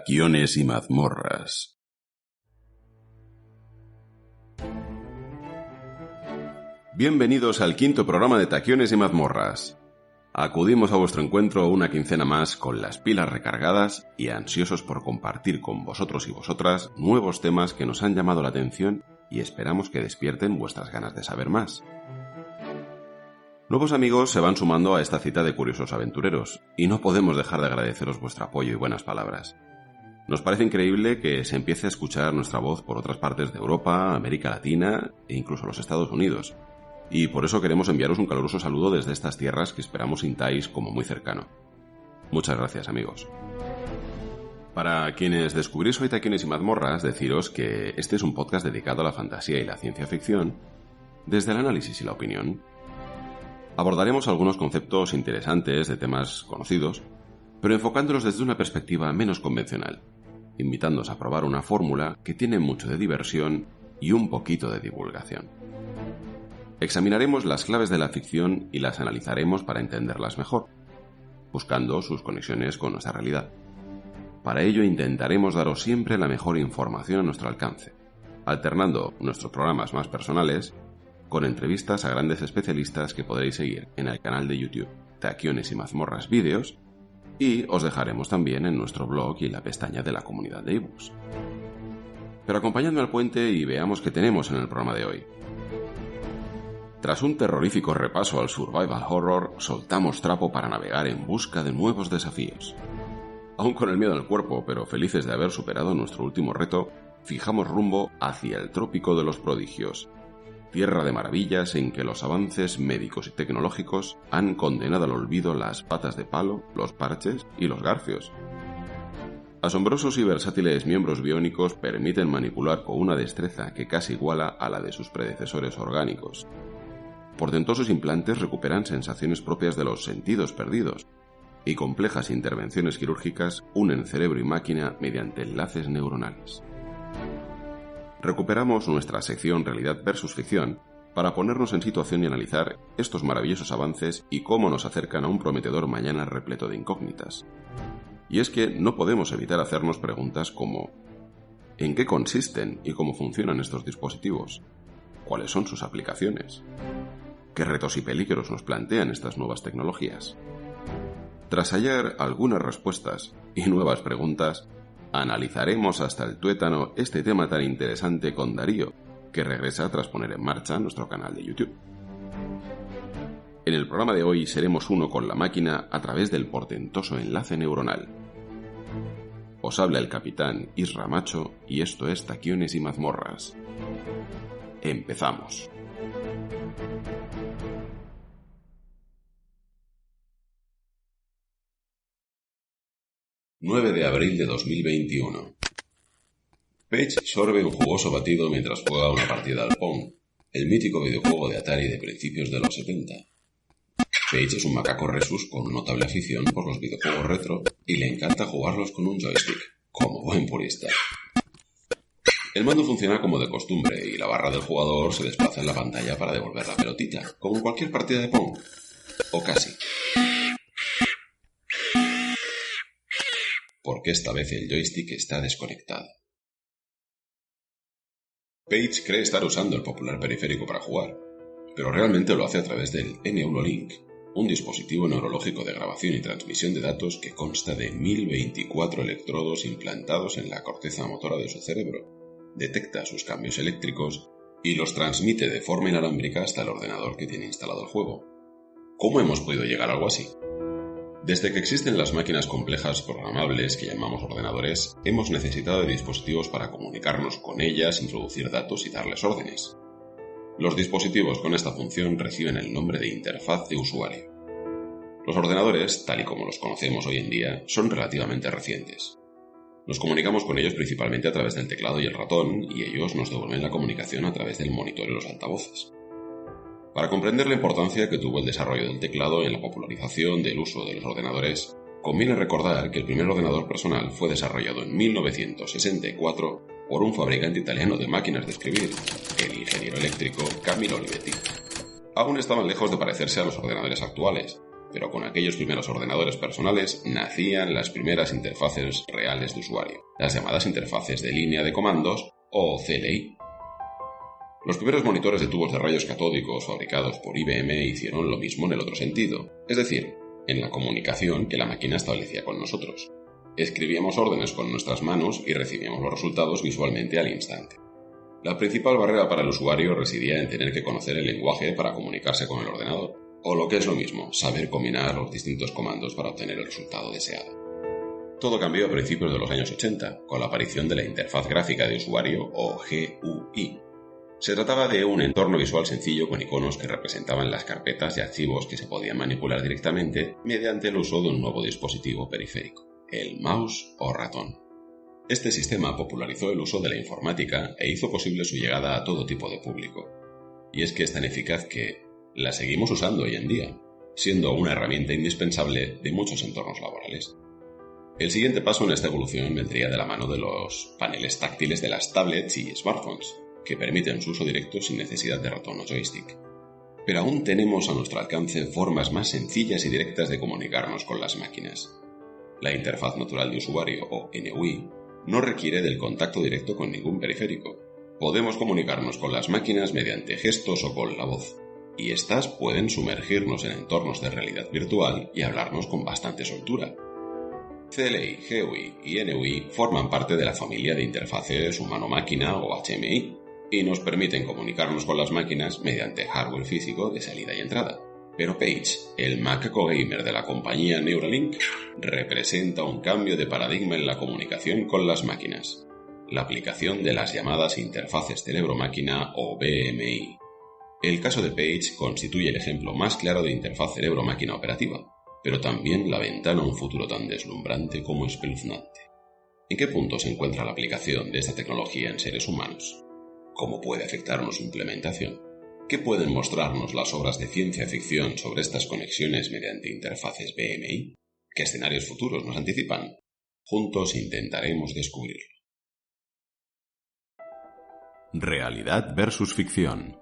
Taquiones y mazmorras. Bienvenidos al quinto programa de Taquiones y mazmorras. Acudimos a vuestro encuentro una quincena más con las pilas recargadas y ansiosos por compartir con vosotros y vosotras nuevos temas que nos han llamado la atención y esperamos que despierten vuestras ganas de saber más. Nuevos amigos se van sumando a esta cita de curiosos aventureros y no podemos dejar de agradeceros vuestro apoyo y buenas palabras. Nos parece increíble que se empiece a escuchar nuestra voz por otras partes de Europa, América Latina e incluso los Estados Unidos. Y por eso queremos enviaros un caluroso saludo desde estas tierras que esperamos sintáis como muy cercano. Muchas gracias, amigos. Para quienes descubrís hoy Taquiones y mazmorras, deciros que este es un podcast dedicado a la fantasía y la ciencia ficción desde el análisis y la opinión. Abordaremos algunos conceptos interesantes de temas conocidos, pero enfocándolos desde una perspectiva menos convencional, invitándoos a probar una fórmula que tiene mucho de diversión y un poquito de divulgación. Examinaremos las claves de la ficción y las analizaremos para entenderlas mejor, buscando sus conexiones con nuestra realidad. Para ello intentaremos daros siempre la mejor información a nuestro alcance, alternando nuestros programas más personales con entrevistas a grandes especialistas que podréis seguir en el canal de YouTube Taquiones y mazmorras vídeos, y os dejaremos también en nuestro blog y en la pestaña de la comunidad de ebooks. Pero acompañadme al puente y veamos qué tenemos en el programa de hoy. Tras un terrorífico repaso al survival horror, soltamos trapo para navegar en busca de nuevos desafíos. Aún con el miedo al cuerpo, pero felices de haber superado nuestro último reto, fijamos rumbo hacia el trópico de los prodigios, tierra de maravillas en que los avances médicos y tecnológicos han condenado al olvido las patas de palo, los parches y los garfios. Asombrosos y versátiles miembros biónicos permiten manipular con una destreza que casi iguala a la de sus predecesores orgánicos. Portentosos implantes recuperan sensaciones propias de los sentidos perdidos, y complejas intervenciones quirúrgicas unen cerebro y máquina mediante enlaces neuronales. Recuperamos nuestra sección Realidad versus Ficción para ponernos en situación y analizar estos maravillosos avances y cómo nos acercan a un prometedor mañana repleto de incógnitas. Y es que no podemos evitar hacernos preguntas como: ¿en qué consisten y cómo funcionan estos dispositivos? ¿Cuáles son sus aplicaciones? ¿Qué retos y peligros nos plantean estas nuevas tecnologías? Tras hallar algunas respuestas y nuevas preguntas, analizaremos hasta el tuétano este tema tan interesante con Darío, que regresa tras poner en marcha nuestro canal de YouTube. En el programa de hoy seremos uno con la máquina a través del portentoso enlace neuronal. Os habla el capitán Isra Macho y esto es Taquiones y mazmorras. Empezamos. 9 de abril de 2021. Paige sorbe un jugoso batido mientras juega una partida al Pong, el mítico videojuego de Atari de principios de los 70. Paige es un macaco resus con notable afición por los videojuegos retro y le encanta jugarlos con un joystick, como buen purista. El mando funciona como de costumbre y la barra del jugador se desplaza en la pantalla para devolver la pelotita, como en cualquier partida de Pong. O casi. Porque esta vez el joystick está desconectado. Paige cree estar usando el popular periférico para jugar, pero realmente lo hace a través del N1 Link, un dispositivo neurológico de grabación y transmisión de datos que consta de 1024 electrodos implantados en la corteza motora de su cerebro, detecta sus cambios eléctricos y los transmite de forma inalámbrica hasta el ordenador que tiene instalado el juego. ¿Cómo hemos podido llegar a algo así? Desde que existen las máquinas complejas programables que llamamos ordenadores, hemos necesitado de dispositivos para comunicarnos con ellas, introducir datos y darles órdenes. Los dispositivos con esta función reciben el nombre de interfaz de usuario. Los ordenadores, tal y como los conocemos hoy en día, son relativamente recientes. Nos comunicamos con ellos principalmente a través del teclado y el ratón, y ellos nos devuelven la comunicación a través del monitor y los altavoces. Para comprender la importancia que tuvo el desarrollo del teclado en la popularización del uso de los ordenadores, conviene recordar que el primer ordenador personal fue desarrollado en 1964 por un fabricante italiano de máquinas de escribir, el ingeniero eléctrico Camillo Olivetti. Aún estaban lejos de parecerse a los ordenadores actuales, pero con aquellos primeros ordenadores personales nacían las primeras interfaces reales de usuario, las llamadas interfaces de línea de comandos o CLI. Los primeros monitores de tubos de rayos catódicos fabricados por IBM hicieron lo mismo en el otro sentido, es decir, en la comunicación que la máquina establecía con nosotros. Escribíamos órdenes con nuestras manos y recibíamos los resultados visualmente al instante. La principal barrera para el usuario residía en tener que conocer el lenguaje para comunicarse con el ordenador, o lo que es lo mismo, saber combinar los distintos comandos para obtener el resultado deseado. Todo cambió a principios de los años 80, con la aparición de la interfaz gráfica de usuario, o GUI. Se trataba de un entorno visual sencillo con iconos que representaban las carpetas y archivos que se podían manipular directamente mediante el uso de un nuevo dispositivo periférico, el mouse o ratón. Este sistema popularizó el uso de la informática e hizo posible su llegada a todo tipo de público. Y es que es tan eficaz que la seguimos usando hoy en día, siendo una herramienta indispensable de muchos entornos laborales. El siguiente paso en esta evolución vendría de la mano de los paneles táctiles de las tablets y smartphones, que permiten su uso directo sin necesidad de ratón o joystick. Pero aún tenemos a nuestro alcance formas más sencillas y directas de comunicarnos con las máquinas. La interfaz natural de usuario, o NUI, no requiere del contacto directo con ningún periférico. Podemos comunicarnos con las máquinas mediante gestos o con la voz, y éstas pueden sumergirnos en entornos de realidad virtual y hablarnos con bastante soltura. CLI, GUI y NUI forman parte de la familia de interfaces humano-máquina o HMI, y nos permiten comunicarnos con las máquinas mediante hardware físico de salida y entrada. Pero Page, el macaco gamer de la compañía Neuralink, representa un cambio de paradigma en la comunicación con las máquinas, la aplicación de las llamadas interfaces cerebro-máquina o BMI. El caso de Page constituye el ejemplo más claro de interfaz cerebro-máquina operativa, pero también la ventana a un futuro tan deslumbrante como espeluznante. ¿En qué punto se encuentra la aplicación de esta tecnología en seres humanos? ¿Cómo puede afectarnos su implementación? ¿Qué pueden mostrarnos las obras de ciencia ficción sobre estas conexiones mediante interfaces BMI? ¿Qué escenarios futuros nos anticipan? Juntos intentaremos descubrirlo. Realidad versus ficción.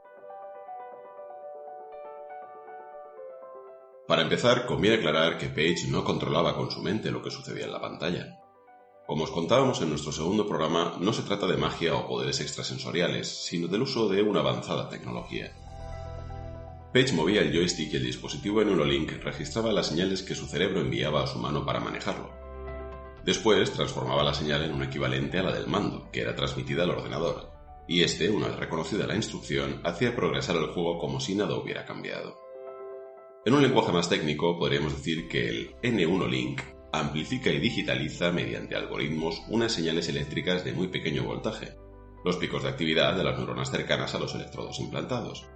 Para empezar, conviene aclarar que Page no controlaba con su mente lo que sucedía en la pantalla. Como os contábamos en nuestro segundo programa, no se trata de magia o poderes extrasensoriales, sino del uso de una avanzada tecnología. Page movía el joystick y el dispositivo Neuralink registraba las señales que su cerebro enviaba a su mano para manejarlo. Después transformaba la señal en un equivalente a la del mando, que era transmitida al ordenador, y este, una vez reconocida la instrucción, hacía progresar el juego como si nada hubiera cambiado. En un lenguaje más técnico, podríamos decir que el N1 Link amplifica y digitaliza mediante algoritmos unas señales eléctricas de muy pequeño voltaje, los picos de actividad de las neuronas cercanas a los electrodos implantados.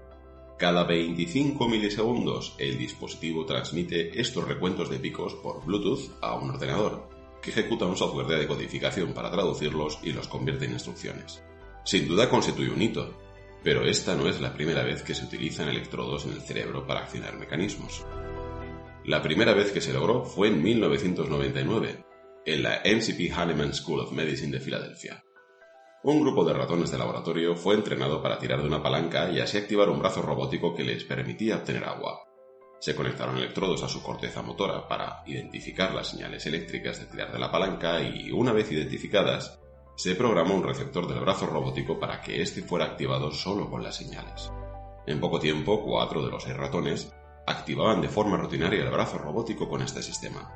Cada 25 milisegundos el dispositivo transmite estos recuentos de picos por Bluetooth a un ordenador, que ejecuta un software de decodificación para traducirlos y los convierte en instrucciones. Sin duda constituye un hito, pero esta no es la primera vez que se utilizan electrodos en el cerebro para accionar mecanismos. La primera vez que se logró fue en 1999, en la MCP Hahnemann School of Medicine de Filadelfia. Un grupo de ratones de laboratorio fue entrenado para tirar de una palanca y así activar un brazo robótico que les permitía obtener agua. Se conectaron electrodos a su corteza motora para identificar las señales eléctricas de tirar de la palanca y, una vez identificadas, se programó un receptor del brazo robótico para que éste fuera activado solo con las señales. En poco tiempo, 4 de los 6 ratones activaban de forma rutinaria el brazo robótico con este sistema.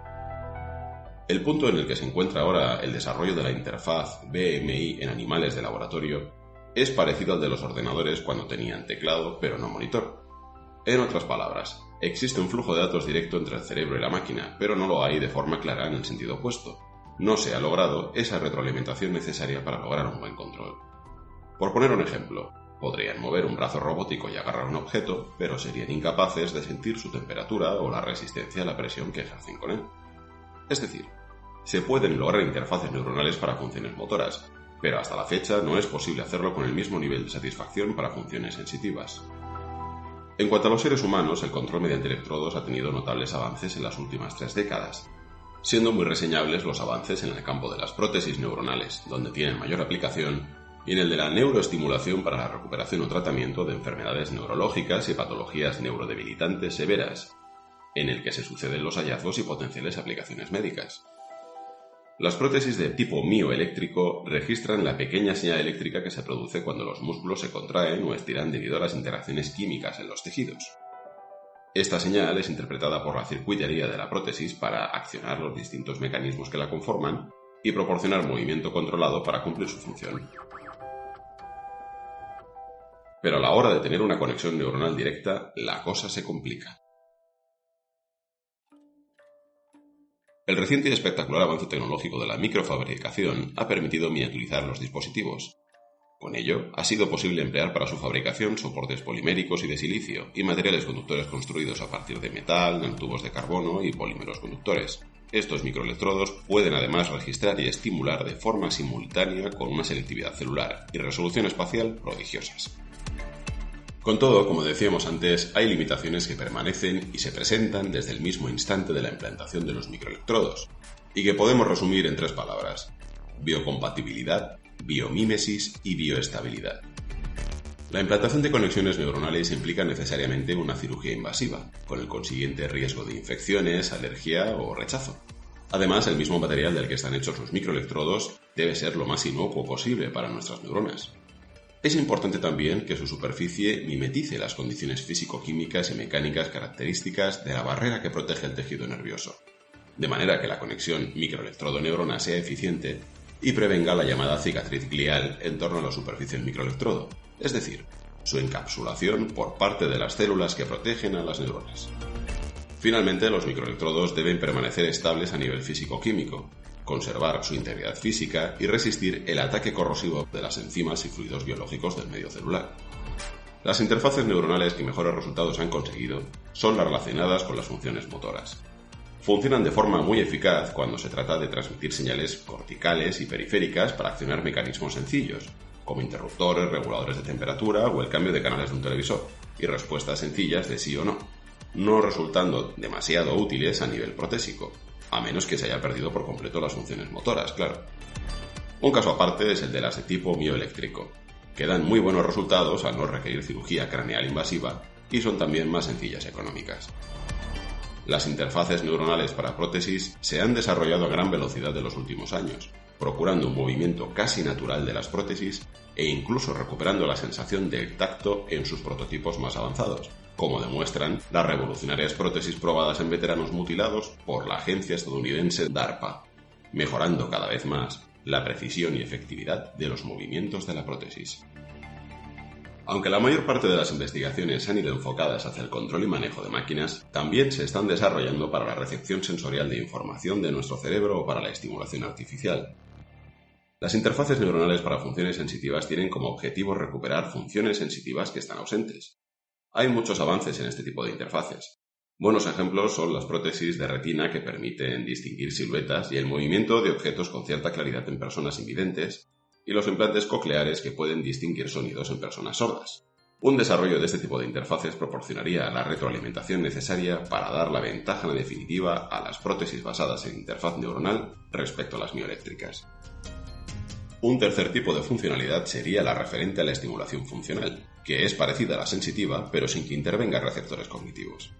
El punto en el que se encuentra ahora el desarrollo de la interfaz BMI en animales de laboratorio es parecido al de los ordenadores cuando tenían teclado pero no monitor. En otras palabras, existe un flujo de datos directo entre el cerebro y la máquina, pero no lo hay de forma clara en el sentido opuesto. No se ha logrado esa retroalimentación necesaria para lograr un buen control. Por poner un ejemplo, podrían mover un brazo robótico y agarrar un objeto, pero serían incapaces de sentir su temperatura o la resistencia a la presión que ejercen con él. Es decir, se pueden lograr interfaces neuronales para funciones motoras, pero hasta la fecha no es posible hacerlo con el mismo nivel de satisfacción para funciones sensitivas. En cuanto a los seres humanos, el control mediante electrodos ha tenido notables avances en las últimas 3 décadas, siendo muy reseñables los avances en el campo de las prótesis neuronales, donde tienen mayor aplicación, y en el de la neuroestimulación para la recuperación o tratamiento de enfermedades neurológicas y patologías neurodebilitantes severas. en el que se suceden los hallazgos y potenciales aplicaciones médicas. Las prótesis de tipo mioeléctrico registran la pequeña señal eléctrica que se produce cuando los músculos se contraen o estiran debido a las interacciones químicas en los tejidos. Esta señal es interpretada por la circuitería de la prótesis para accionar los distintos mecanismos que la conforman y proporcionar movimiento controlado para cumplir su función. Pero a la hora de tener una conexión neuronal directa, la cosa se complica. El reciente y espectacular avance tecnológico de la microfabricación ha permitido miniaturizar los dispositivos. Con ello, ha sido posible emplear para su fabricación soportes poliméricos y de silicio y materiales conductores construidos a partir de metal, nanotubos de carbono y polímeros conductores. Estos microelectrodos pueden además registrar y estimular de forma simultánea con una selectividad celular y resolución espacial prodigiosas. Con todo, como decíamos antes, hay limitaciones que permanecen y se presentan desde el mismo instante de la implantación de los microelectrodos, y que podemos resumir en 3 palabras: biocompatibilidad, biomímesis y bioestabilidad. La implantación de conexiones neuronales implica necesariamente una cirugía invasiva, con el consiguiente riesgo de infecciones, alergia o rechazo. Además, el mismo material del que están hechos los microelectrodos debe ser lo más inocuo posible para nuestras neuronas. Es importante también que su superficie mimetice las condiciones físico-químicas y mecánicas características de la barrera que protege el tejido nervioso, de manera que la conexión microelectrodo-neurona sea eficiente y prevenga la llamada cicatriz glial en torno a la superficie del microelectrodo, es decir, su encapsulación por parte de las células que protegen a las neuronas. Finalmente, los microelectrodos deben permanecer estables a nivel físico-químico, conservar su integridad física y resistir el ataque corrosivo de las enzimas y fluidos biológicos del medio celular. Las interfaces neuronales que mejores resultados han conseguido son las relacionadas con las funciones motoras. Funcionan de forma muy eficaz cuando se trata de transmitir señales corticales y periféricas para accionar mecanismos sencillos, como interruptores, reguladores de temperatura o el cambio de canales de un televisor, y respuestas sencillas de sí o no resultando demasiado útiles a nivel protésico, a menos que se haya perdido por completo las funciones motoras, claro. Un caso aparte es el de las de tipo mioeléctrico, que dan muy buenos resultados al no requerir cirugía craneal invasiva y son también más sencillas y económicas. Las interfaces neuronales para prótesis se han desarrollado a gran velocidad en los últimos años, procurando un movimiento casi natural de las prótesis e incluso recuperando la sensación del tacto en sus prototipos más avanzados, como demuestran las revolucionarias prótesis probadas en veteranos mutilados por la agencia estadounidense DARPA, mejorando cada vez más la precisión y efectividad de los movimientos de la prótesis. Aunque la mayor parte de las investigaciones han ido enfocadas hacia el control y manejo de máquinas, también se están desarrollando para la recepción sensorial de información de nuestro cerebro o para la estimulación artificial. Las interfaces neuronales para funciones sensitivas tienen como objetivo recuperar funciones sensitivas que están ausentes. Hay muchos avances en este tipo de interfaces. Buenos ejemplos son las prótesis de retina que permiten distinguir siluetas y el movimiento de objetos con cierta claridad en personas invidentes, y los implantes cocleares que pueden distinguir sonidos en personas sordas. Un desarrollo de este tipo de interfaces proporcionaría la retroalimentación necesaria para dar la ventaja definitiva a las prótesis basadas en interfaz neuronal respecto a las mioeléctricas. Un tercer tipo de funcionalidad sería la referente a la estimulación funcional, que es parecida a la sensitiva, pero sin que intervengan receptores cognitivos.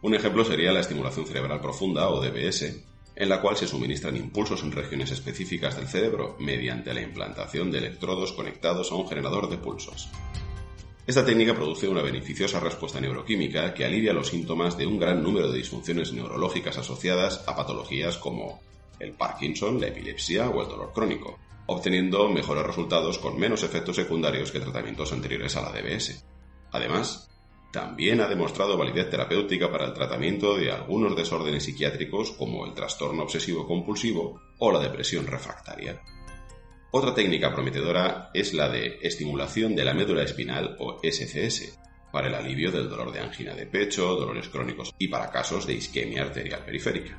Un ejemplo sería la estimulación cerebral profunda, o DBS, en la cual se suministran impulsos en regiones específicas del cerebro mediante la implantación de electrodos conectados a un generador de pulsos. Esta técnica produce una beneficiosa respuesta neuroquímica que alivia los síntomas de un gran número de disfunciones neurológicas asociadas a patologías como el Parkinson, la epilepsia o el dolor crónico, obteniendo mejores resultados con menos efectos secundarios que tratamientos anteriores a la DBS. Además, también ha demostrado validez terapéutica para el tratamiento de algunos desórdenes psiquiátricos como el trastorno obsesivo-compulsivo o la depresión refractaria. Otra técnica prometedora es la de estimulación de la médula espinal o SCS, para el alivio del dolor de angina de pecho, dolores crónicos y para casos de isquemia arterial periférica.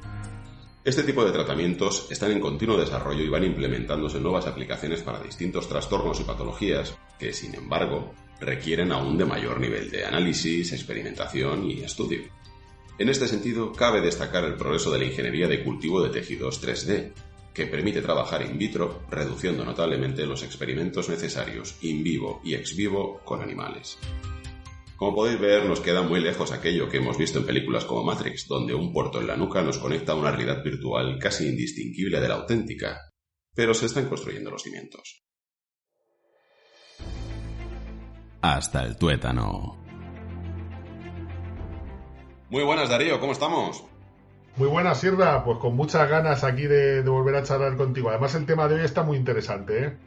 Este tipo de tratamientos están en continuo desarrollo y van implementándose nuevas aplicaciones para distintos trastornos y patologías que, sin embargo, requieren aún de mayor nivel de análisis, experimentación y estudio. En este sentido, cabe destacar el progreso de la ingeniería de cultivo de tejidos 3D, que permite trabajar in vitro, reduciendo notablemente los experimentos necesarios in vivo y ex vivo con animales. Como podéis ver, nos queda muy lejos aquello que hemos visto en películas como Matrix, donde un puerto en la nuca nos conecta a una realidad virtual casi indistinguible de la auténtica. Pero se están construyendo los cimientos. Hasta el tuétano. Muy buenas, Darío, ¿cómo estamos? Muy buenas, Sirra, pues con muchas ganas aquí de volver a charlar contigo. Además, el tema de hoy está muy interesante, ¿eh?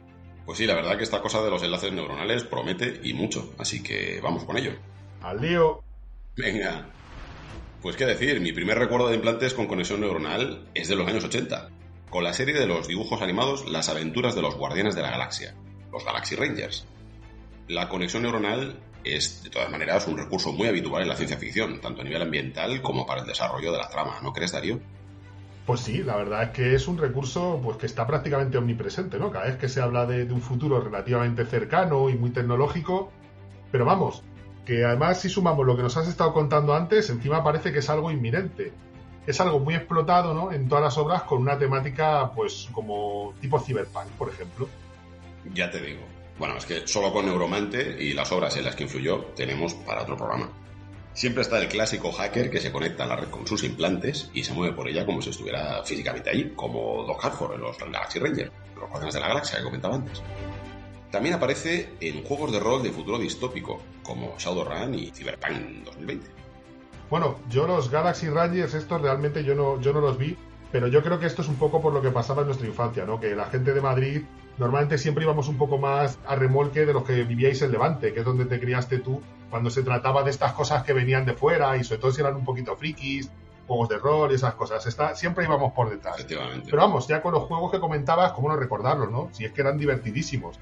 Pues sí, la verdad que esta cosa de los enlaces neuronales promete y mucho, así que vamos con ello. ¡Al lío! Venga. Pues qué decir, mi primer recuerdo de implantes con conexión neuronal es de los años 80, con la serie de los dibujos animados Las aventuras de los Guardianes de la Galaxia, los Galaxy Rangers. La conexión neuronal es, de todas maneras, un recurso muy habitual en la ciencia ficción, tanto a nivel ambiental como para el desarrollo de la trama, ¿no crees, Darío? Pues sí, la verdad es que es un recurso pues que está prácticamente omnipresente, ¿no? Cada vez que se habla de un futuro relativamente cercano y muy tecnológico, pero vamos, que además si sumamos lo que nos has estado contando antes, encima parece que es algo inminente. Es algo muy explotado, ¿no? En todas las obras con una temática, pues, como tipo Cyberpunk, por ejemplo. Ya te digo. Bueno, es que solo con Neuromante y las obras en las que influyó tenemos para otro programa. Siempre está el clásico hacker que se conecta a la red con sus implantes y se mueve por ella como si estuviera físicamente allí, como Doc Hartford en los Galaxy Rangers, los Guardianes de la Galaxia que comentaba antes. También aparece en juegos de rol de futuro distópico, como Shadowrun y Cyberpunk 2020. Bueno, yo los Galaxy Rangers estos realmente yo no los vi, pero yo creo que esto es un poco por lo que pasaba en nuestra infancia, ¿no? Que la gente de Madrid normalmente siempre íbamos un poco más a remolque de los que vivíais en Levante, que es donde te criaste tú, cuando se trataba de estas cosas que venían de fuera y sobre todo si eran un poquito frikis, juegos de rol y esas cosas. Siempre íbamos por detrás. Efectivamente. Pero vamos, ya con los juegos que comentabas, cómo no recordarlos, ¿no? Si es que eran divertidísimos.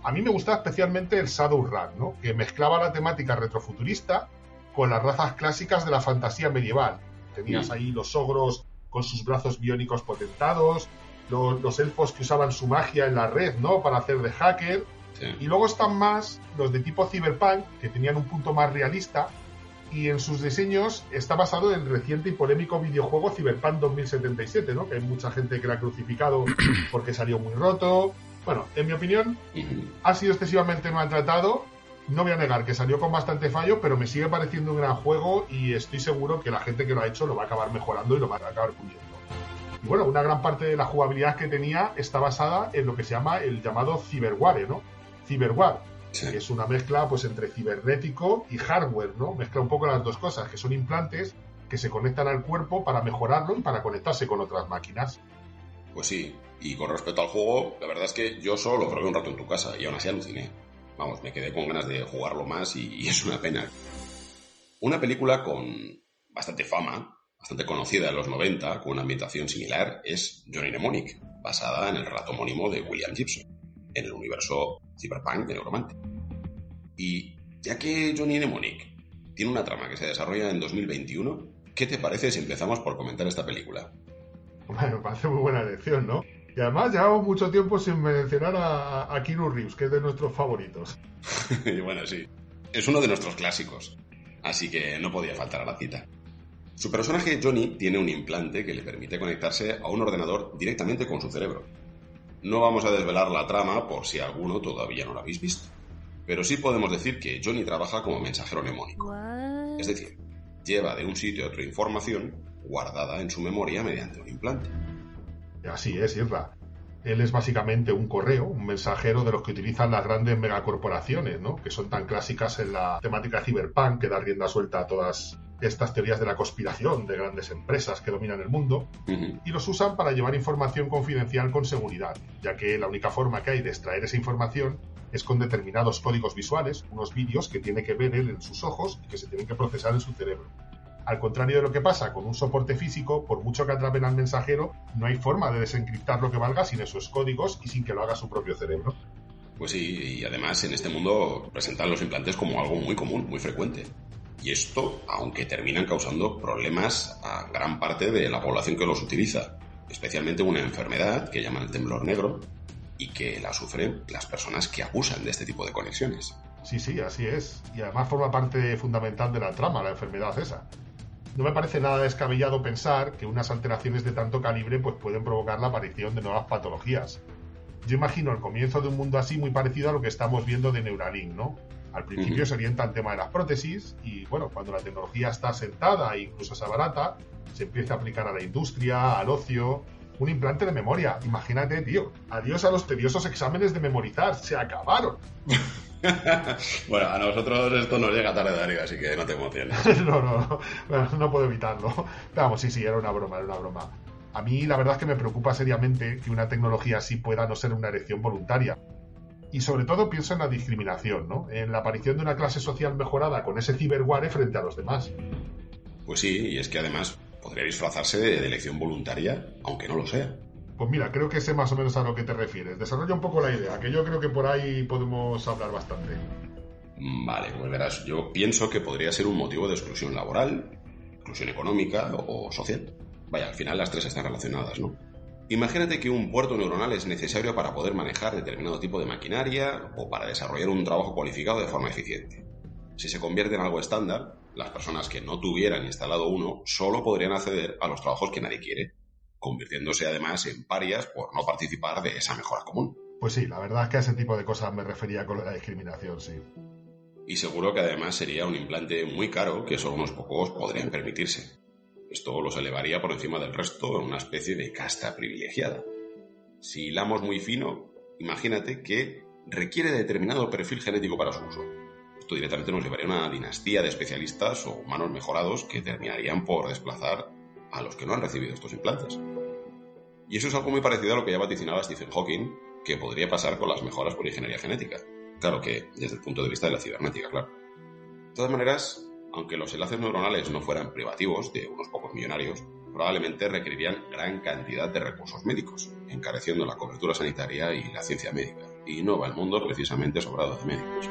A mí me gustaba especialmente el Shadowrun, ¿no? Que mezclaba la temática retrofuturista con las razas clásicas de la fantasía medieval. Tenías ahí los ogros con sus brazos biónicos potentados, los elfos que usaban su magia en la red, ¿no? Para hacer de hacker. Sí. Y luego están más los de tipo Cyberpunk, que tenían un punto más realista, y en sus diseños está basado en el reciente y polémico videojuego Cyberpunk 2077, ¿no? Que hay mucha gente que lo ha crucificado porque salió muy roto. Bueno, en mi opinión, ha sido excesivamente maltratado. No voy a negar que salió con bastante fallo, pero me sigue pareciendo un gran juego y estoy seguro que la gente que lo ha hecho lo va a acabar mejorando y lo va a acabar puliendo. Y bueno, una gran parte de la jugabilidad que tenía está basada en lo que se llama el llamado Cyberware, ¿no? Cyberware, sí, que es una mezcla pues entre cibernético y hardware, ¿no? Mezcla un poco las dos cosas, que son implantes que se conectan al cuerpo para mejorarlo y para conectarse con otras máquinas. Pues sí, y con respecto al juego, la verdad es que yo solo lo probé un rato en tu casa y aún así aluciné. Vamos, me quedé con ganas de jugarlo más y es una pena. Una película con bastante fama, bastante conocida en los 90, con una ambientación similar, es Johnny Mnemonic, basada en el relato homónimo de William Gibson, en el universo Cyberpunk de Neuromante. Y ya que Johnny Mnemonic tiene una trama que se desarrolla en 2021, ¿qué te parece si empezamos por comentar esta película? Bueno, me parece muy buena elección, ¿no? Y además llevamos mucho tiempo sin mencionar a Keanu Reeves, que es de nuestros favoritos. Bueno, sí. Es uno de nuestros clásicos, así que no podía faltar a la cita. Su personaje, Johnny, tiene un implante que le permite conectarse a un ordenador directamente con su cerebro. No vamos a desvelar la trama por si alguno todavía no lo habéis visto, pero sí podemos decir que Johnny trabaja como mensajero mnemónico. Es decir, lleva de un sitio a otro información guardada en su memoria mediante un implante. Así es, Irra. Él es básicamente un correo, un mensajero de los que utilizan las grandes megacorporaciones, ¿no? Que son tan clásicas en la temática cyberpunk, que da rienda suelta a todas estas teorías de la conspiración de grandes empresas que dominan el mundo, y los usan para llevar información confidencial con seguridad, ya que la única forma que hay de extraer esa información es con determinados códigos visuales, unos vídeos que tiene que ver él en sus ojos y que se tienen que procesar en su cerebro. Al contrario de lo que pasa con un soporte físico, por mucho que atrapen al mensajero, no hay forma de desencriptar lo que valga sin esos códigos y sin que lo haga su propio cerebro. Pues sí, y además en este mundo presentan los implantes como algo muy común, muy frecuente. Y esto, aunque terminan causando problemas a gran parte de la población que los utiliza, especialmente una enfermedad que llaman el temblor negro y que la sufren las personas que abusan de este tipo de conexiones. Sí, así es. Y además forma parte fundamental de la trama, la enfermedad esa. No me parece nada descabellado pensar que unas alteraciones de tanto calibre pues pueden provocar la aparición de nuevas patologías. Yo imagino el comienzo de un mundo así muy parecido a lo que estamos viendo de Neuralink, ¿no? Al principio se orienta al tema de las prótesis y, bueno, cuando la tecnología está asentada e incluso se abarata, se empieza a aplicar a la industria, al ocio. Un implante de memoria. Imagínate, tío. Adiós a los tediosos exámenes de memorizar. Se acabaron. Bueno, a nosotros esto nos llega tarde de arriba, así que no te emociones. No puedo evitarlo. Vamos, sí, era una broma. A mí la verdad es que me preocupa seriamente que una tecnología así pueda no ser una elección voluntaria. Y sobre todo pienso en la discriminación, ¿no? En la aparición de una clase social mejorada con ese ciberware frente a los demás. Pues sí, y es que además podría disfrazarse de elección voluntaria, aunque no lo sea. Pues mira, creo que sé más o menos a lo que te refieres. Desarrolla un poco la idea, que yo creo que por ahí podemos hablar bastante. Vale, pues verás, yo pienso que podría ser un motivo de exclusión laboral, exclusión económica o social. Vaya, al final las tres están relacionadas, ¿no? Imagínate que un puerto neuronal es necesario para poder manejar determinado tipo de maquinaria o para desarrollar un trabajo cualificado de forma eficiente. Si se convierte en algo estándar, las personas que no tuvieran instalado uno solo podrían acceder a los trabajos que nadie quiere, convirtiéndose además en parias por no participar de esa mejora común. Pues sí, la verdad es que a ese tipo de cosas me refería con la discriminación, sí. Y seguro que además sería un implante muy caro que solo unos pocos podrían permitirse. Esto los elevaría por encima del resto en una especie de casta privilegiada. Si hilamos muy fino, imagínate que requiere de determinado perfil genético para su uso. Esto directamente nos llevaría a una dinastía de especialistas o humanos mejorados que terminarían por desplazar a los que no han recibido estos implantes. Y eso es algo muy parecido a lo que ya vaticinaba Stephen Hawking, que podría pasar con las mejoras por ingeniería genética. Claro que desde el punto de vista de la cibernética, claro. De todas maneras, aunque los enlaces neuronales no fueran privativos de unos pocos millonarios, probablemente requerirían gran cantidad de recursos médicos, encareciendo la cobertura sanitaria y la ciencia médica. Y no va el mundo precisamente sobrado de médicos.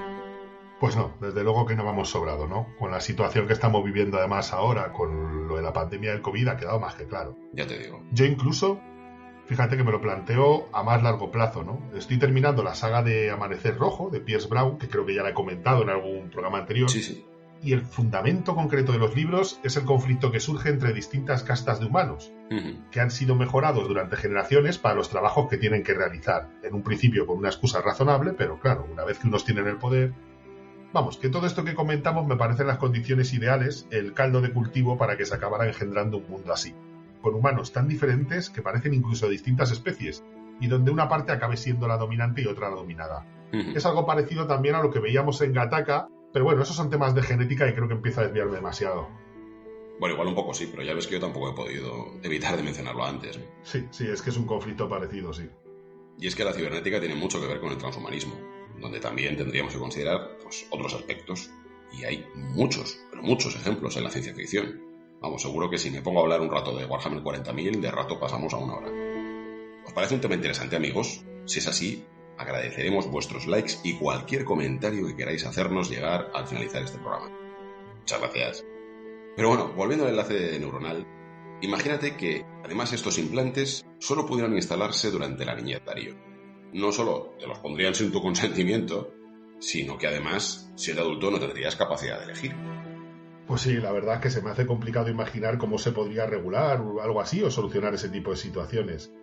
Pues no, desde luego que no vamos sobrado, ¿no? Con la situación que estamos viviendo además ahora, con lo de la pandemia del COVID, ha quedado más que claro. Ya te digo. Yo incluso, fíjate que me lo planteo a más largo plazo, ¿no? Estoy terminando la saga de Amanecer Rojo, de Pierce Brown, que creo que ya la he comentado en algún programa anterior. Sí. Y el fundamento concreto de los libros es el conflicto que surge entre distintas castas de humanos, que han sido mejorados durante generaciones para los trabajos que tienen que realizar. En un principio con una excusa razonable, pero claro, una vez que unos tienen el poder... Vamos, que todo esto que comentamos me parecen las condiciones ideales, el caldo de cultivo para que se acabara engendrando un mundo así, con humanos tan diferentes que parecen incluso distintas especies, y donde una parte acabe siendo la dominante y otra la dominada. Es algo parecido también a lo que veíamos en Gattaca, pero bueno, esos son temas de genética y creo que empiezo a desviarme demasiado. Bueno, igual un poco sí, pero ya ves que yo tampoco he podido evitar de mencionarlo antes, ¿no? Sí, es que es un conflicto parecido, sí. Y es que la cibernética tiene mucho que ver con el transhumanismo, donde también tendríamos que considerar otros aspectos. Y hay muchos, pero muchos ejemplos en la ciencia ficción. Vamos, seguro que si me pongo a hablar un rato de Warhammer 40.000, de rato pasamos a 1 hora. ¿Os parece un tema interesante, amigos? Si es así, agradeceremos vuestros likes y cualquier comentario que queráis hacernos llegar al finalizar este programa. Muchas gracias. Pero bueno, volviendo al enlace neuronal, imagínate que, además, estos implantes solo pudieran instalarse durante la niñez, Darío. No solo te los pondrían sin tu consentimiento, sino que además, siendo adulto, no tendrías capacidad de elegir. Pues sí, la verdad es que se me hace complicado imaginar cómo se podría regular o algo así o solucionar ese tipo de situaciones.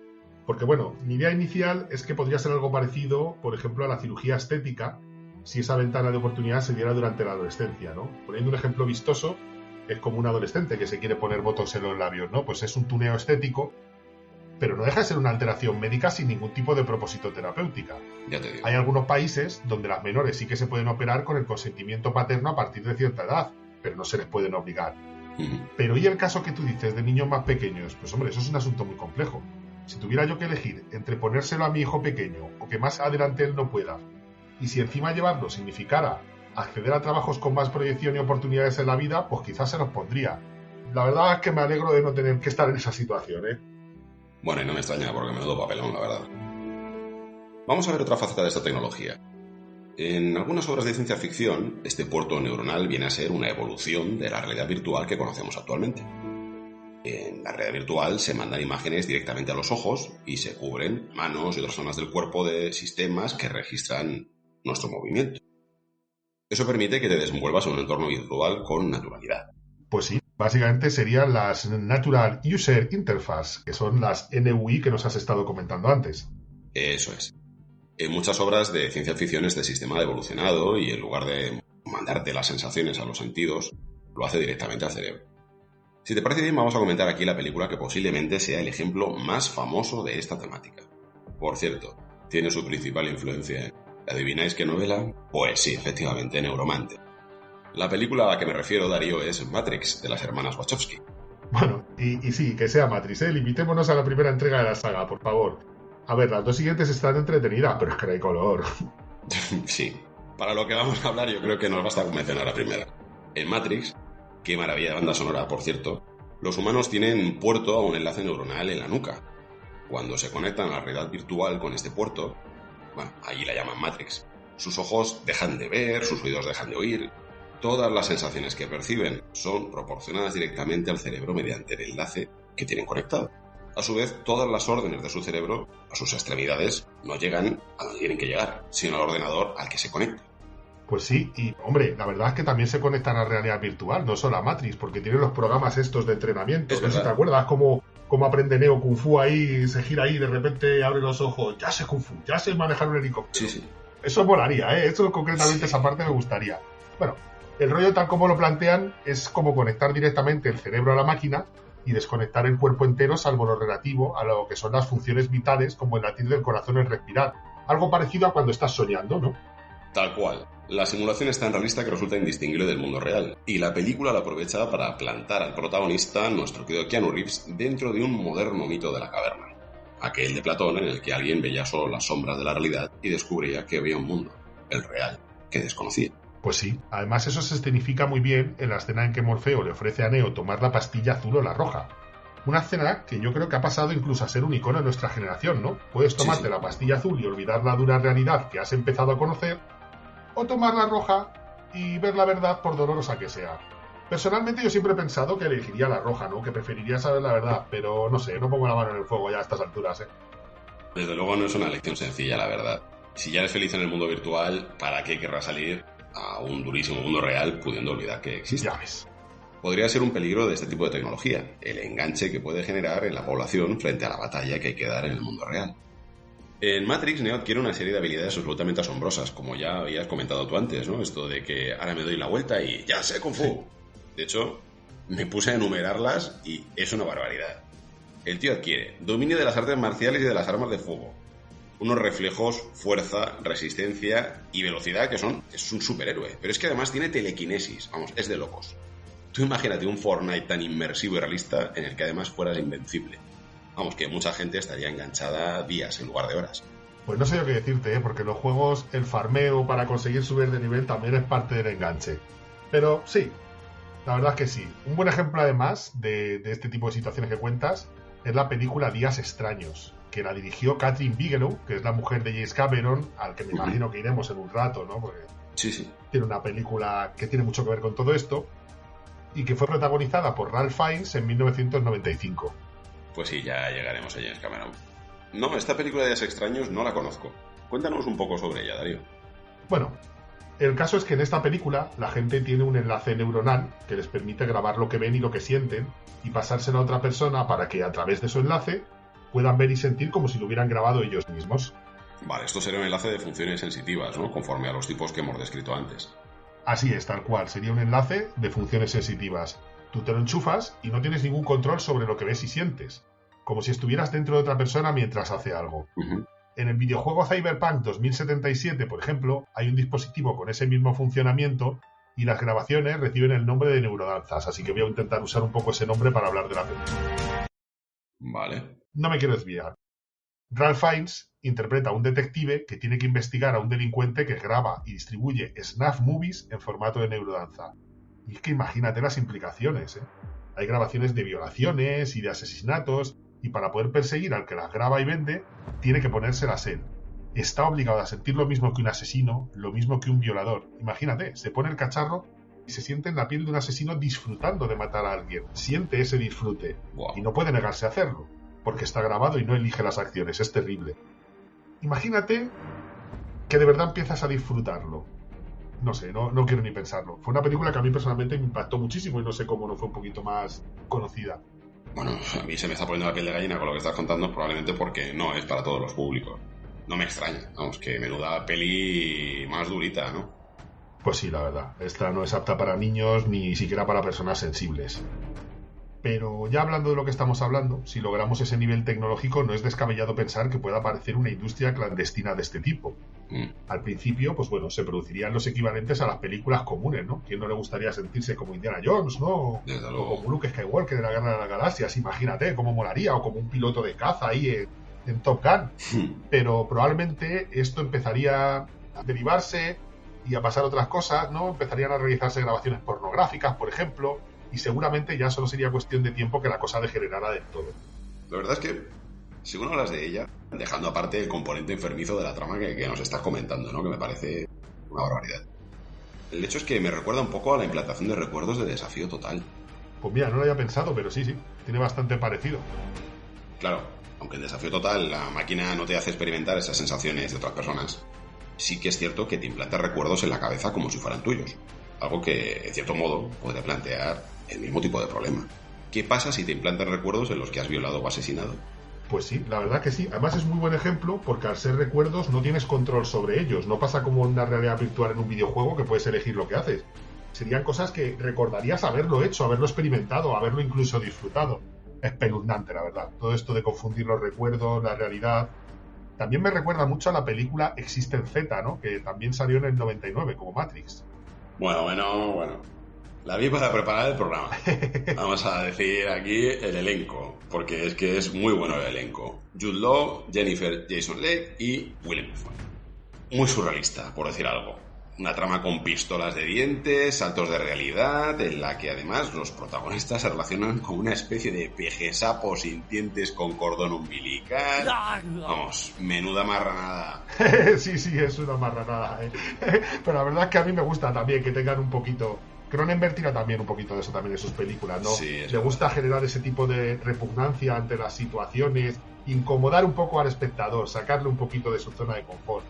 Porque bueno, mi idea inicial es que podría ser algo parecido, por ejemplo, a la cirugía estética, si esa ventana de oportunidad se diera durante la adolescencia, ¿no? Poniendo un ejemplo vistoso, es como un adolescente que se quiere poner botox en los labios, ¿no? Pues es un tuneo estético, pero no deja de ser una alteración médica sin ningún tipo de propósito terapéutica. Ya te digo. Hay algunos países donde las menores sí que se pueden operar con el consentimiento paterno a partir de cierta edad, pero no se les pueden obligar. Pero ¿y el caso que tú dices de niños más pequeños? Pues hombre, eso es un asunto muy complejo. Si tuviera yo que elegir entre ponérselo a mi hijo pequeño o que más adelante él no pueda, y si encima llevarlo significara acceder a trabajos con más proyección y oportunidades en la vida, pues quizás se los pondría. La verdad es que me alegro de no tener que estar en esa situación, ¿eh? Bueno, y no me extraña porque menudo papelón, la verdad. Vamos a ver otra faceta de esta tecnología. En algunas obras de ciencia ficción, este puerto neuronal viene a ser una evolución de la realidad virtual que conocemos actualmente. En la realidad virtual se mandan imágenes directamente a los ojos y se cubren manos y otras zonas del cuerpo de sistemas que registran nuestro movimiento. Eso permite que te desenvuelvas en un entorno virtual con naturalidad. Pues sí, básicamente serían las Natural User Interface, que son las NUI que nos has estado comentando antes. Eso es. En muchas obras de ciencia ficción este sistema ha evolucionado y en lugar de mandarte las sensaciones a los sentidos, lo hace directamente al cerebro. Si te parece bien, vamos a comentar aquí la película que posiblemente sea el ejemplo más famoso de esta temática. Por cierto, tiene su principal influencia en... ¿Adivináis qué novela? Pues sí, efectivamente, Neuromante. La película a la que me refiero, Darío, es Matrix, de las hermanas Wachowski. Bueno, y sí, que sea Matrix, ¿eh? Limitémonos a la primera entrega de la saga, por favor. A ver, las dos siguientes están entretenidas, pero es que no hay color. Sí. Para lo que vamos a hablar, yo creo que nos basta con mencionar la primera. En Matrix, qué maravilla de banda sonora, por cierto, los humanos tienen puerto a un enlace neuronal en la nuca. Cuando se conectan a la realidad virtual con este puerto, bueno, allí la llaman Matrix, sus ojos dejan de ver, sus oídos dejan de oír. Todas las sensaciones que perciben son proporcionadas directamente al cerebro mediante el enlace que tienen conectado. A su vez, todas las órdenes de su cerebro, a sus extremidades, no llegan a donde tienen que llegar, sino al ordenador al que se conecta. Pues sí, y hombre, la verdad es que también se conectan a realidad virtual, no solo a Matrix, porque tienen los programas estos de entrenamiento. No sé si te acuerdas cómo aprende Neo Kung Fu ahí, se gira ahí y de repente abre los ojos, ya sé Kung Fu, ya sé manejar un helicóptero. Sí. Eso molaría, ¿eh? Eso concretamente, sí. Esa parte me gustaría. Bueno, el rollo tal como lo plantean es como conectar directamente el cerebro a la máquina y desconectar el cuerpo entero, salvo lo relativo a lo que son las funciones vitales, como el latir del corazón, el respirar. Algo parecido a cuando estás soñando, ¿no? Tal cual. La simulación es tan realista que resulta indistinguible del mundo real, y la película la aprovecha para plantar al protagonista, nuestro querido Keanu Reeves, dentro de un moderno mito de la caverna. Aquel de Platón en el que alguien veía solo las sombras de la realidad y descubría que había un mundo, el real, que desconocía. Pues sí, además eso se escenifica muy bien en la escena en que Morfeo le ofrece a Neo tomar la pastilla azul o la roja. Una escena que yo creo que ha pasado incluso a ser un icono de nuestra generación, ¿no? Puedes tomarte la pastilla azul y olvidar la dura realidad que has empezado a conocer, o tomar la roja y ver la verdad por dolorosa que sea. Personalmente yo siempre he pensado que elegiría la roja, ¿no? Que preferiría saber la verdad, pero no sé, no pongo la mano en el fuego ya a estas alturas, ¿eh? Desde luego no es una elección sencilla, la verdad. Si ya eres feliz en el mundo virtual, ¿para qué querrás salir a un durísimo mundo real pudiendo olvidar que existe? Ya ves. Podría ser un peligro de este tipo de tecnología, el enganche que puede generar en la población frente a la batalla que hay que dar en el mundo real. En Matrix, Neo adquiere una serie de habilidades absolutamente asombrosas, como ya habías comentado tú antes, ¿no? Esto de que ahora me doy la vuelta y ya sé Kung Fu. De hecho, me puse a enumerarlas y es una barbaridad. El tío adquiere dominio de las artes marciales y de las armas de fuego, unos reflejos, fuerza, resistencia y velocidad es un superhéroe. Pero es que además tiene telequinesis, vamos, es de locos. Tú imagínate un Fortnite tan inmersivo y realista en el que además fueras invencible. Vamos, que mucha gente estaría enganchada días en lugar de horas. Pues no sé yo qué decirte, porque en los juegos el farmeo para conseguir subir de nivel también es parte del enganche. Pero sí, la verdad es que sí. Un buen ejemplo además de este tipo de situaciones que cuentas es la película Días Extraños, que la dirigió Kathryn Bigelow, que es la mujer de James Cameron, al que me imagino que iremos en un rato, ¿no? Porque sí. Tiene una película que tiene mucho que ver con todo esto, y que fue protagonizada por Ralph Fiennes en 1995. Pues sí, ya llegaremos a James Cameron. No, esta película de Días Extraños no la conozco. Cuéntanos un poco sobre ella, Darío. Bueno, el caso es que en esta película la gente tiene un enlace neuronal que les permite grabar lo que ven y lo que sienten y pasárselo a otra persona para que a través de su enlace puedan ver y sentir como si lo hubieran grabado ellos mismos. Vale, esto sería un enlace de funciones sensitivas, ¿no? Conforme a los tipos que hemos descrito antes. Así es, tal cual. Sería un enlace de funciones sensitivas. Tú te lo enchufas y no tienes ningún control sobre lo que ves y sientes. Como si estuvieras dentro de otra persona mientras hace algo. Uh-huh. En el videojuego Cyberpunk 2077, por ejemplo, hay un dispositivo con ese mismo funcionamiento y las grabaciones reciben el nombre de neurodanzas, así que voy a intentar usar un poco ese nombre para hablar de la película. Vale. No me quiero desviar. Ralph Fiennes interpreta a un detective que tiene que investigar a un delincuente que graba y distribuye snuff movies en formato de neurodanza. Y es que imagínate las implicaciones, ¿eh? Hay grabaciones de violaciones y de asesinatos, y para poder perseguir al que las graba y vende, tiene que ponérselas él. Está obligado a sentir lo mismo que un asesino, lo mismo que un violador. Imagínate, se pone el cacharro y se siente en la piel de un asesino disfrutando de matar a alguien. Siente ese disfrute. Wow. Y no puede negarse a hacerlo, porque está grabado y no elige las acciones. Es terrible. Imagínate que de verdad empiezas a disfrutarlo. No sé, no quiero ni pensarlo. Fue una película que a mí personalmente me impactó muchísimo y no sé cómo no fue un poquito más conocida. Bueno, a mí se me está poniendo la piel de gallina con lo que estás contando, probablemente porque no es para todos los públicos. No me extraña, vamos, que menuda peli más durita, ¿no? Pues sí, la verdad. Esta no es apta para niños ni siquiera para personas sensibles. Pero ya hablando de lo que estamos hablando, si logramos ese nivel tecnológico, no es descabellado pensar que pueda aparecer una industria clandestina de este tipo. Al principio, pues bueno, se producirían los equivalentes a las películas comunes, ¿no? ¿Quién no le gustaría sentirse como Indiana Jones, ¿no? Desde O luego. como Luke Skywalker de la Guerra de las Galaxias, imagínate cómo molaría, o como un piloto de caza ahí en Top Gun. Pero probablemente esto empezaría a derivarse y a pasar otras cosas, ¿no? Empezarían a realizarse grabaciones pornográficas, por ejemplo, y seguramente ya solo sería cuestión de tiempo que la cosa degenerara del todo. La verdad es que, según hablas de ella, dejando aparte el componente enfermizo de la trama que nos estás comentando, ¿no? Que me parece una barbaridad. El hecho es que me recuerda un poco a la implantación de recuerdos de Desafío Total. Pues mira, no lo había pensado, pero sí, tiene bastante parecido. Claro, aunque en Desafío Total la máquina no te hace experimentar esas sensaciones de otras personas, sí que es cierto que te implanta recuerdos en la cabeza como si fueran tuyos. Algo que, en cierto modo, podría plantear el mismo tipo de problema. ¿Qué pasa si te implantan recuerdos en los que has violado o asesinado? Pues sí, la verdad que sí. Además es muy buen ejemplo porque al ser recuerdos no tienes control sobre ellos. No pasa como en una realidad virtual en un videojuego que puedes elegir lo que haces. Serían cosas que recordarías haberlo hecho, haberlo experimentado, haberlo incluso disfrutado. Espeluznante, la verdad. Todo esto de confundir los recuerdos, la realidad. También me recuerda mucho a la película Existen Z, ¿no? Que también salió en el 99, como Matrix. Bueno. La vi para preparar el programa. Vamos a decir aquí el elenco, porque es que es muy bueno el elenco. Jude Law, Jennifer Jason Leigh y Willem Dafoe. Muy surrealista, por decir algo. Una trama con pistolas de dientes, saltos de realidad, en la que además los protagonistas se relacionan con una especie de pejesapo sin dientes con cordón umbilical. Vamos, menuda marranada. Sí, es una marranada, ¿eh? Pero la verdad es que a mí me gusta también que tengan un poquito... Cronenberg tira también un poquito de eso también en sus películas, ¿no? Sí, le gusta generar ese tipo de repugnancia ante las situaciones, incomodar un poco al espectador, sacarle un poquito de su zona de confort.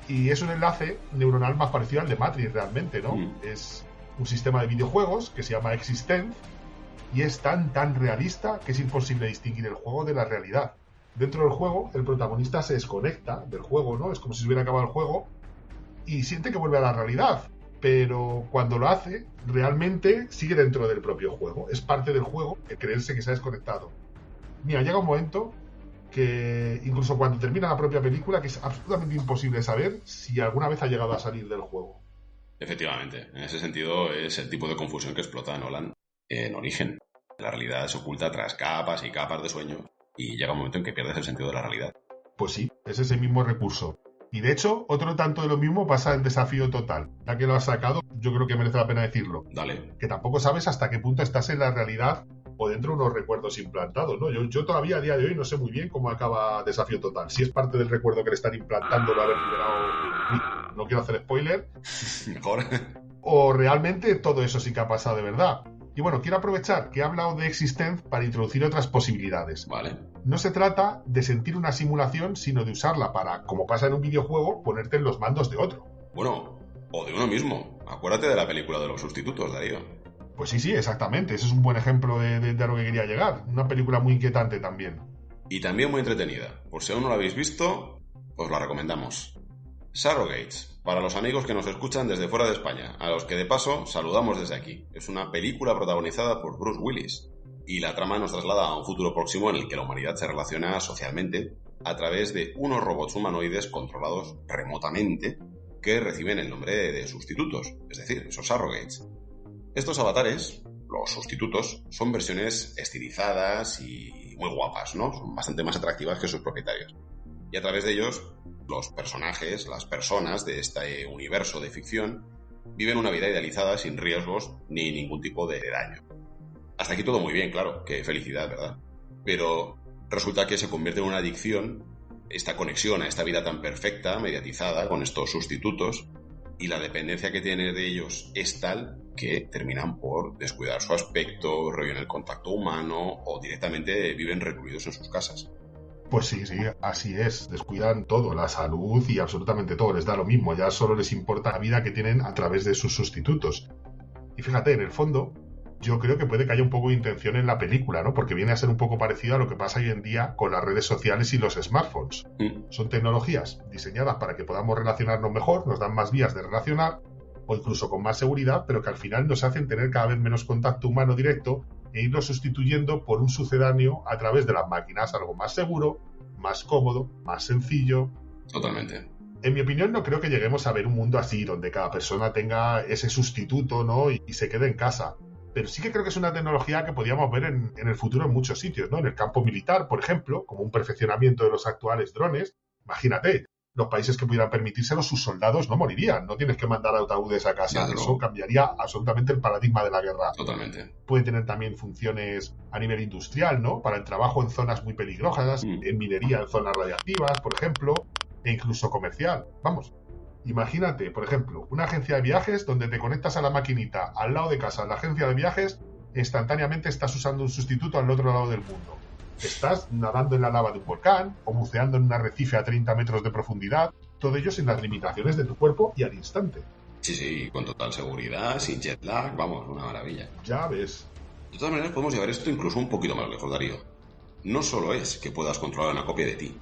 Y es un enlace neuronal más parecido al de Matrix realmente, ¿no? Es un sistema de videojuegos que se llama Existence y es tan realista que es imposible distinguir el juego de la realidad. Dentro del juego, el protagonista se desconecta del juego, ¿no? Es como si se hubiera acabado el juego y siente que vuelve a la realidad. Pero cuando lo hace, realmente sigue dentro del propio juego. Es parte del juego el creerse que se ha desconectado. Mira, llega un momento que incluso cuando termina la propia película, que es absolutamente imposible saber si alguna vez ha llegado a salir del juego. Efectivamente, en ese sentido es el tipo de confusión que explota Nolan en Origen. La realidad se oculta tras capas y capas de sueño y llega un momento en que pierdes el sentido de la realidad. Pues sí, es ese mismo recurso. Y de hecho, otro tanto de lo mismo pasa en Desafío Total. Ya que lo has sacado, yo creo que merece la pena decirlo. Dale. Que tampoco sabes hasta qué punto estás en la realidad o dentro de unos recuerdos implantados, ¿no? Yo todavía a día de hoy no sé muy bien cómo acaba Desafío Total. Si es parte del recuerdo que le están implantando de haber liberado... No quiero hacer spoiler. Mejor. O realmente todo eso sí que ha pasado de verdad. Y bueno, quiero aprovechar que he hablado de Existence para introducir otras posibilidades. Vale. No se trata de sentir una simulación, sino de usarla para, como pasa en un videojuego, ponerte en los mandos de otro. Bueno, o de uno mismo. Acuérdate de la película de los sustitutos, Darío. Pues sí, exactamente. Ese es un buen ejemplo de a lo que quería llegar. Una película muy inquietante también. Y también muy entretenida. Por si aún no la habéis visto, os la recomendamos. Surrogates, para los amigos que nos escuchan desde fuera de España, a los que de paso saludamos desde aquí. Es una película protagonizada por Bruce Willis, y la trama nos traslada a un futuro próximo en el que la humanidad se relaciona socialmente a través de unos robots humanoides controlados remotamente que reciben el nombre de sustitutos, es decir, esos surrogates. Estos avatares, los sustitutos, son versiones estilizadas y muy guapas, ¿no? Son bastante más atractivas que sus propietarios. Y a través de ellos, los personajes, las personas de este universo de ficción, viven una vida idealizada sin riesgos ni ningún tipo de daño. Hasta aquí todo muy bien, claro, qué felicidad, ¿verdad? Pero resulta que se convierte en una adicción esta conexión a esta vida tan perfecta, mediatizada, con estos sustitutos, y la dependencia que tiene de ellos es tal que terminan por descuidar su aspecto, rollo en el contacto humano, o directamente viven recluidos en sus casas. Pues sí, así es. Descuidan todo, la salud y absolutamente todo. Les da lo mismo. Ya solo les importa la vida que tienen a través de sus sustitutos. Y fíjate, en el fondo, yo creo que puede que haya un poco de intención en la película, ¿no? Porque viene a ser un poco parecido a lo que pasa hoy en día con las redes sociales y los smartphones. Son tecnologías diseñadas para que podamos relacionarnos mejor, nos dan más vías de relacionar, o incluso con más seguridad, pero que al final nos hacen tener cada vez menos contacto humano directo e irlo sustituyendo por un sucedáneo a través de las máquinas, algo más seguro, más cómodo, más sencillo. Totalmente. En mi opinión, no creo que lleguemos a ver un mundo así, donde cada persona tenga ese sustituto, ¿no? Y se quede en casa. Pero sí que creo que es una tecnología que podríamos ver en el futuro en muchos sitios, ¿no? En el campo militar, por ejemplo, como un perfeccionamiento de los actuales drones. Imagínate, los países que pudieran permitírselo, sus soldados no morirían. No tienes que mandar ataúdes a casa. Eso cambiaría absolutamente el paradigma de la guerra. Totalmente. Puede tener también funciones a nivel industrial, ¿no? Para el trabajo en zonas muy peligrosas, en minería, en zonas radiactivas, por ejemplo, e incluso comercial. Vamos, imagínate, por ejemplo, una agencia de viajes donde te conectas a la maquinita al lado de casa, la agencia de viajes, instantáneamente estás usando un sustituto al otro lado del mundo. Estás nadando en la lava de un volcán o buceando en un arrecife a 30 metros de profundidad, todo ello sin las limitaciones de tu cuerpo y al instante. Sí, con total seguridad, sin jet lag, vamos, una maravilla. Ya ves. De todas maneras, podemos llevar esto incluso un poquito más lejos, Darío. No solo es que puedas controlar una copia de ti,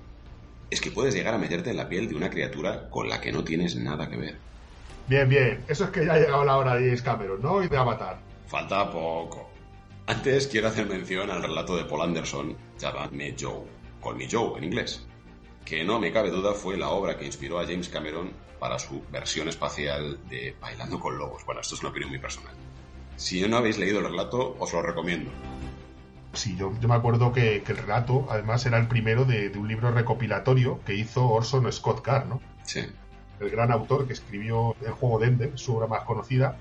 es que puedes llegar a meterte en la piel de una criatura con la que no tienes nada que ver. Bien, eso es que ya ha llegado la hora de James Cameron, ¿no? Y de Avatar. Falta poco. Antes quiero hacer mención al relato de Paul Anderson, Llamadme Joe, Call Me Joe en inglés, que no me cabe duda fue la obra que inspiró a James Cameron para su versión espacial de Bailando con Lobos. Bueno, esto es una opinión muy personal. Si no habéis leído el relato, os lo recomiendo. Sí, yo me acuerdo que el relato, además, era el primero de un libro recopilatorio que hizo Orson Scott Card, ¿no? Sí. El gran autor que escribió El juego de Ender, su obra más conocida,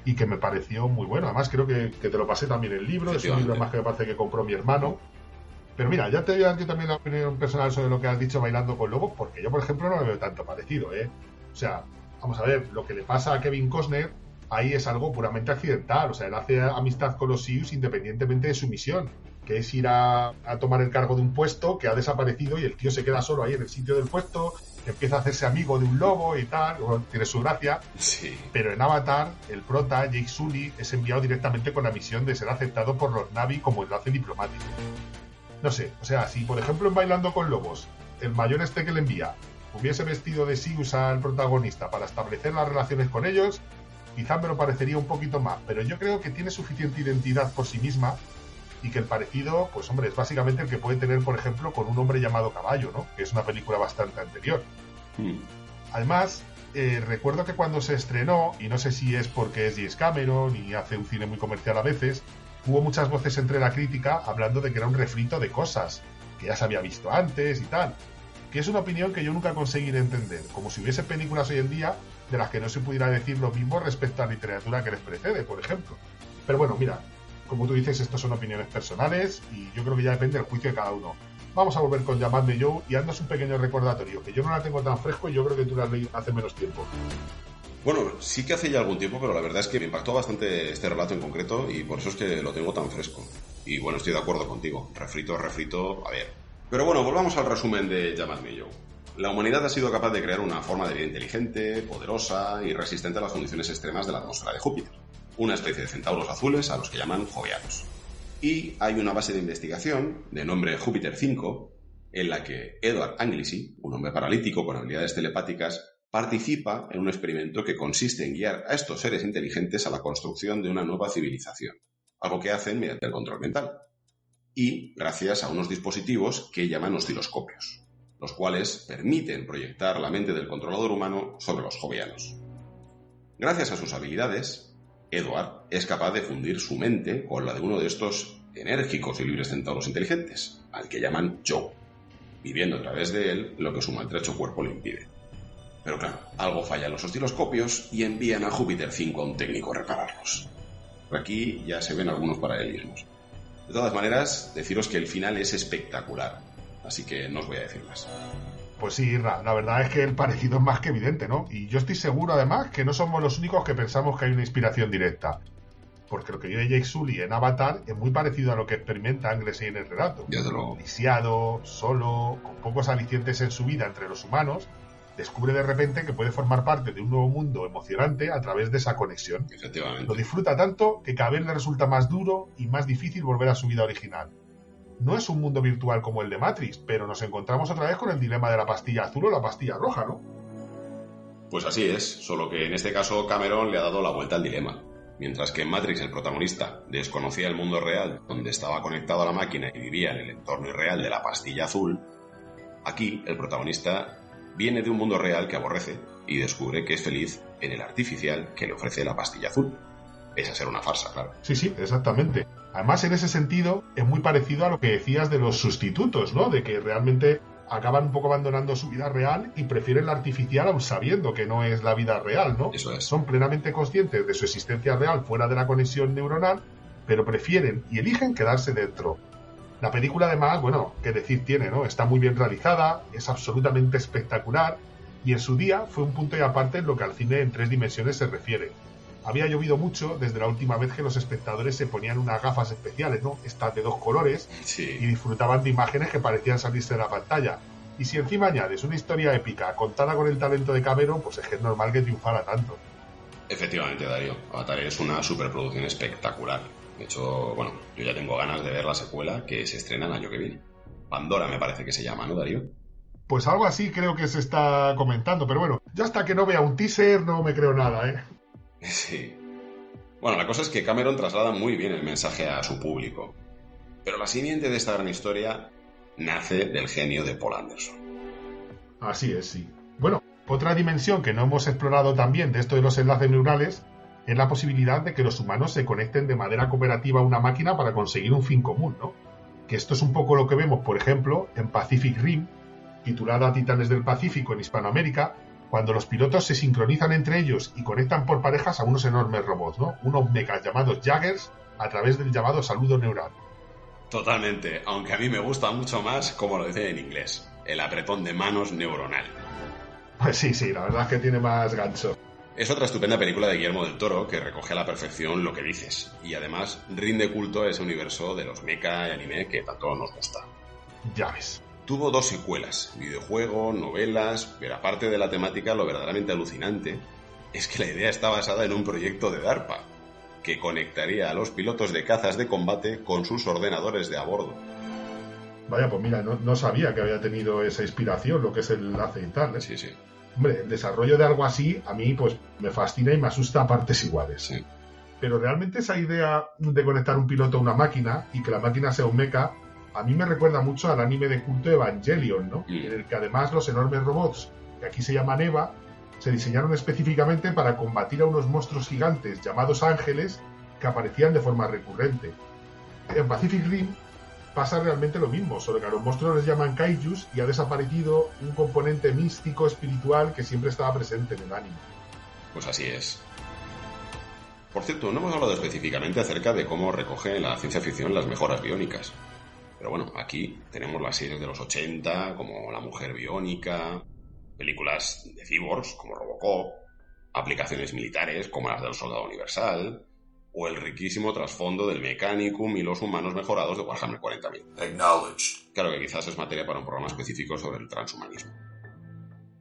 y que me pareció muy bueno. Además, creo que te lo pasé también el libro, es un libro más que me parece que compró mi hermano. Pero mira, ya te voy a dar también la opinión personal sobre lo que has dicho Bailando con Lobos, porque yo, por ejemplo, no lo veo tanto parecido, ¿eh? O sea, vamos a ver, lo que le pasa a Kevin Costner ahí es algo puramente accidental. O sea, él hace amistad con los Sioux independientemente de su misión, que es ir a tomar el cargo de un puesto que ha desaparecido y el tío se queda solo ahí en el sitio del puesto, empieza a hacerse amigo de un lobo y tal, tiene su gracia. Sí. Pero en Avatar, el prota, Jake Sully, es enviado directamente con la misión de ser aceptado por los Na'vi como enlace diplomático. No sé, o sea, si por ejemplo en Bailando con Lobos, el mayor este que le envía hubiese vestido de Sioux al protagonista para establecer las relaciones con ellos, quizás me lo parecería un poquito más, pero yo creo que tiene suficiente identidad por sí misma y que el parecido, pues hombre, es básicamente el que puede tener, por ejemplo, con Un hombre llamado Caballo, ¿no? Que es una película bastante anterior. Además, recuerdo que cuando se estrenó, y no sé si es porque es James Cameron y hace un cine muy comercial a veces, hubo muchas voces entre la crítica hablando de que era un refrito de cosas que ya se había visto antes y tal, que es una opinión que yo nunca conseguiré entender, como si hubiese películas hoy en día de las que no se pudiera decir lo mismo respecto a la literatura que les precede, por ejemplo. Pero bueno, mira, como tú dices, estos son opiniones personales y yo creo que ya depende del juicio de cada uno. Vamos a volver con Llamadme Joe y haznos un pequeño recordatorio, que yo no la tengo tan fresco y yo creo que tú la has leído hace menos tiempo. Bueno, sí que hace ya algún tiempo, pero la verdad es que me impactó bastante este relato en concreto y por eso es que lo tengo tan fresco. Y bueno, estoy de acuerdo contigo. Refrito, a ver. Pero bueno, volvamos al resumen de Llamadme Joe. La humanidad ha sido capaz de crear una forma de vida inteligente, poderosa y resistente a las condiciones extremas de la atmósfera de Júpiter. Una especie de centauros azules a los que llaman jovianos. Y hay una base de investigación de nombre Júpiter 5 en la que Edward Anglesey, un hombre paralítico con habilidades telepáticas, participa en un experimento que consiste en guiar a estos seres inteligentes a la construcción de una nueva civilización, algo que hacen mediante el control mental, y gracias a unos dispositivos que llaman osciloscopios, los cuales permiten proyectar la mente del controlador humano sobre los jovianos. Gracias a sus habilidades, Edward es capaz de fundir su mente con la de uno de estos enérgicos y libres centauros inteligentes, al que llaman Joe, viviendo a través de él lo que su maltrecho cuerpo le impide. Pero claro, algo falla en los osciloscopios y envían a Júpiter 5 a un técnico a repararlos. Por aquí ya se ven algunos paralelismos. De todas maneras, deciros que el final es espectacular, así que no os voy a decir más. Pues sí, Irra, la verdad es que el parecido es más que evidente, ¿no? Y yo estoy seguro, además, que no somos los únicos que pensamos que hay una inspiración directa. Porque lo que vive Jake Sully en Avatar es muy parecido a lo que experimenta Anglesey en el relato. Ya te lo... Lisiado, solo, con pocos alicientes en su vida entre los humanos, descubre de repente que puede formar parte de un nuevo mundo emocionante a través de esa conexión. Efectivamente. Lo disfruta tanto que cada vez le resulta más duro y más difícil volver a su vida original. No es un mundo virtual como el de Matrix, pero nos encontramos otra vez con el dilema de la pastilla azul o la pastilla roja, ¿no? Pues así es, solo que en este caso Cameron le ha dado la vuelta al dilema. Mientras que en Matrix el protagonista desconocía el mundo real donde estaba conectado a la máquina y vivía en el entorno irreal de la pastilla azul, aquí el protagonista viene de un mundo real que aborrece y descubre que es feliz en el artificial que le ofrece la pastilla azul. Pese a ser una farsa, claro. Sí, exactamente. Además, en ese sentido, es muy parecido a lo que decías de los sustitutos, ¿no? De que realmente acaban un poco abandonando su vida real y prefieren la artificial aun sabiendo que no es la vida real, ¿no? Eso es. Son plenamente conscientes de su existencia real fuera de la conexión neuronal, pero prefieren y eligen quedarse dentro. La película, además, bueno, qué decir tiene, ¿no? Está muy bien realizada, es absolutamente espectacular y en su día fue un punto y aparte en lo que al cine en 3 dimensiones se refiere. Había llovido mucho desde la última vez que los espectadores se ponían unas gafas especiales, ¿no? Estas de 2 colores, Sí. y disfrutaban de imágenes que parecían salirse de la pantalla. Y si encima añades una historia épica contada con el talento de Cameron, pues es que es normal que triunfara tanto. Efectivamente, Darío. Avatar es una superproducción espectacular. De hecho, bueno, yo ya tengo ganas de ver la secuela que se estrena el año que viene. Pandora me parece que se llama, ¿no, Darío? Pues algo así creo que se está comentando, pero bueno, yo hasta que no vea un teaser no me creo nada, ¿eh? Sí. Bueno, la cosa es que Cameron traslada muy bien el mensaje a su público. Pero la simiente de esta gran historia nace del genio de Paul Anderson. Así es, sí. Bueno, otra dimensión que no hemos explorado también de esto de los enlaces neurales es la posibilidad de que los humanos se conecten de manera cooperativa a una máquina para conseguir un fin común, ¿no? Que esto es un poco lo que vemos, por ejemplo, en Pacific Rim, titulada Titanes del Pacífico en Hispanoamérica, cuando los pilotos se sincronizan entre ellos y conectan por parejas a unos enormes robots, ¿no? Unos mechas llamados Jaggers a través del llamado saludo neural. Totalmente, aunque a mí me gusta mucho más como lo dicen en inglés, el apretón de manos neuronal. Pues sí, la verdad es que tiene más gancho. Es otra estupenda película de Guillermo del Toro que recoge a la perfección lo que dices y además rinde culto a ese universo de los mecha y anime que tanto nos gusta. Ya ves. Tuvo 2 secuelas, videojuego, novelas, pero aparte de la temática, lo verdaderamente alucinante es que la idea está basada en un proyecto de DARPA, que conectaría a los pilotos de cazas de combate con sus ordenadores de a bordo. Vaya, pues mira, no sabía que había tenido esa inspiración, lo que es el enlace y tal, ¿eh? Sí. Hombre, el desarrollo de algo así a mí pues me fascina y me asusta a partes iguales. Sí. Pero realmente esa idea de conectar un piloto a una máquina y que la máquina sea un mecha, a mí me recuerda mucho al anime de culto Evangelion, ¿no? En el que además los enormes robots, que aquí se llaman Eva, se diseñaron específicamente para combatir a unos monstruos gigantes llamados ángeles que aparecían de forma recurrente. En Pacific Rim pasa realmente lo mismo, solo que a los monstruos les llaman kaijus y ha desaparecido un componente místico, espiritual que siempre estaba presente en el anime. Pues así es. Por cierto, no hemos hablado específicamente acerca de cómo recoge la ciencia ficción las mejoras biónicas. Pero bueno, aquí tenemos las series de los 80, como La Mujer Biónica, películas de cyborgs, como Robocop, aplicaciones militares, como las del Soldado Universal, o el riquísimo trasfondo del Mechanicum y los humanos mejorados de Warhammer 40.000. Acknowledged. Claro que quizás es materia para un programa específico sobre el transhumanismo.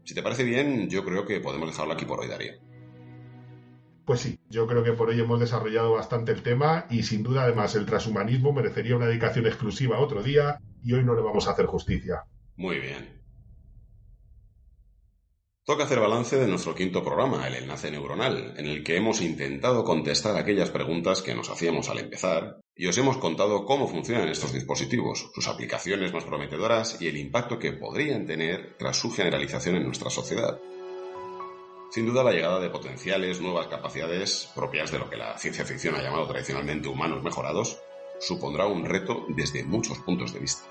Si te parece bien, yo creo que podemos dejarlo aquí por hoy, Darío. Pues sí, yo creo que por hoy hemos desarrollado bastante el tema y sin duda además el transhumanismo merecería una dedicación exclusiva otro día y hoy no le vamos a hacer justicia. Muy bien. Toca hacer balance de nuestro 5º programa, el enlace neuronal, en el que hemos intentado contestar aquellas preguntas que nos hacíamos al empezar y os hemos contado cómo funcionan estos dispositivos, sus aplicaciones más prometedoras y el impacto que podrían tener tras su generalización en nuestra sociedad. Sin duda, la llegada de potenciales nuevas capacidades propias de lo que la ciencia ficción ha llamado tradicionalmente humanos mejorados supondrá un reto desde muchos puntos de vista.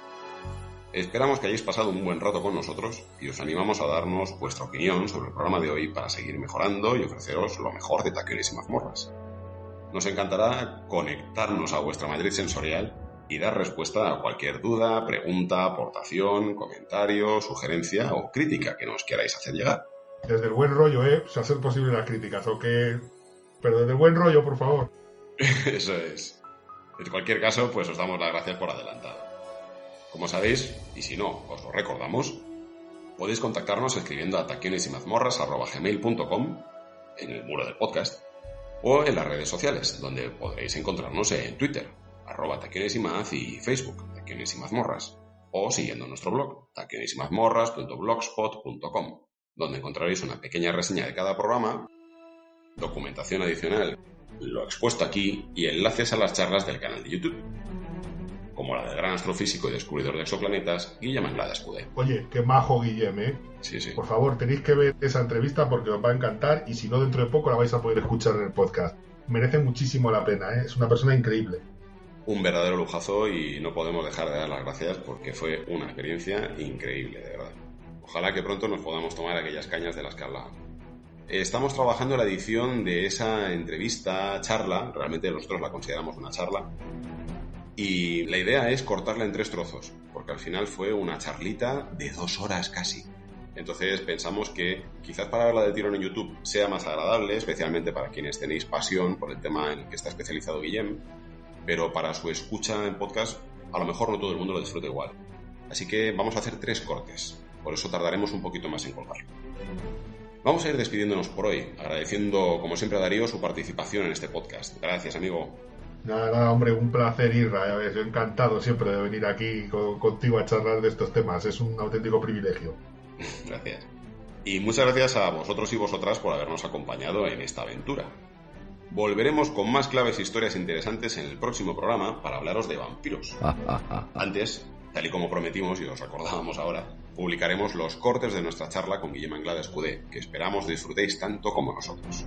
Esperamos que hayáis pasado un buen rato con nosotros y os animamos a darnos vuestra opinión sobre el programa de hoy para seguir mejorando y ofreceros lo mejor de Taquiones y Mazmorras. Nos encantará conectarnos a vuestra matriz sensorial y dar respuesta a cualquier duda, pregunta, aportación, comentario, sugerencia o crítica que nos queráis hacer llegar. Desde el buen rollo, si a ser posible las críticas, pero desde el buen rollo, por favor. Eso es. En cualquier caso, pues os damos las gracias por adelantado. Como sabéis, y si no, os lo recordamos, Podéis contactarnos escribiendo a taquionesimazmorras@gmail.com, en el muro del podcast, o en las redes sociales, donde podréis encontrarnos en Twitter, @taquionesimaz, y Facebook, Taquiones y Mazmorras, o siguiendo nuestro blog, taquionesimazmorras.blogspot.com, donde encontraréis una pequeña reseña de cada programa, documentación adicional, lo expuesto aquí y enlaces a las charlas del canal de YouTube, como la del gran astrofísico y descubridor de exoplanetas, Guillem Anglada Escudé. Oye, qué majo Guillem, ¿eh? Sí, sí. Por favor, tenéis que ver esa entrevista porque os va a encantar, y si no, dentro de poco la vais a poder escuchar en el podcast. Merece muchísimo la pena, ¿eh? Es una persona increíble. Un verdadero lujazo, y no podemos dejar de dar las gracias porque fue una experiencia increíble, de verdad. Ojalá que pronto nos podamos tomar aquellas cañas de las que hablaba. Estamos trabajando en la edición de esa entrevista, charla, realmente nosotros la consideramos una charla, y la idea es cortarla en 3 trozos, porque al final fue una charlita de 2 horas casi. Entonces pensamos que quizás para verla de tirón en YouTube sea más agradable, especialmente para quienes tenéis pasión por el tema en el que está especializado Guillem, pero para su escucha en podcast a lo mejor no todo el mundo lo disfruta igual. Así que vamos a hacer 3 cortes, por eso tardaremos un poquito más en colgarlo. Vamos a ir despidiéndonos por hoy, agradeciendo como siempre a Darío su participación en este podcast. Gracias, amigo. Nada, hombre, un placer, Isra. Ya ves, yo encantado siempre de venir aquí contigo a charlar de estos temas. Es un auténtico privilegio. Gracias. Y muchas gracias a vosotros y vosotras por habernos acompañado en esta aventura. Volveremos con más claves e historias interesantes en el próximo programa para hablaros de vampiros. Antes, tal y como prometimos y os recordábamos ahora, publicaremos los cortes de nuestra charla con Guillem Anglada Escudé, que esperamos disfrutéis tanto como nosotros.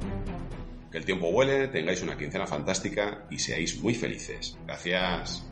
Que el tiempo vuele, tengáis una quincena fantástica y seáis muy felices. Gracias.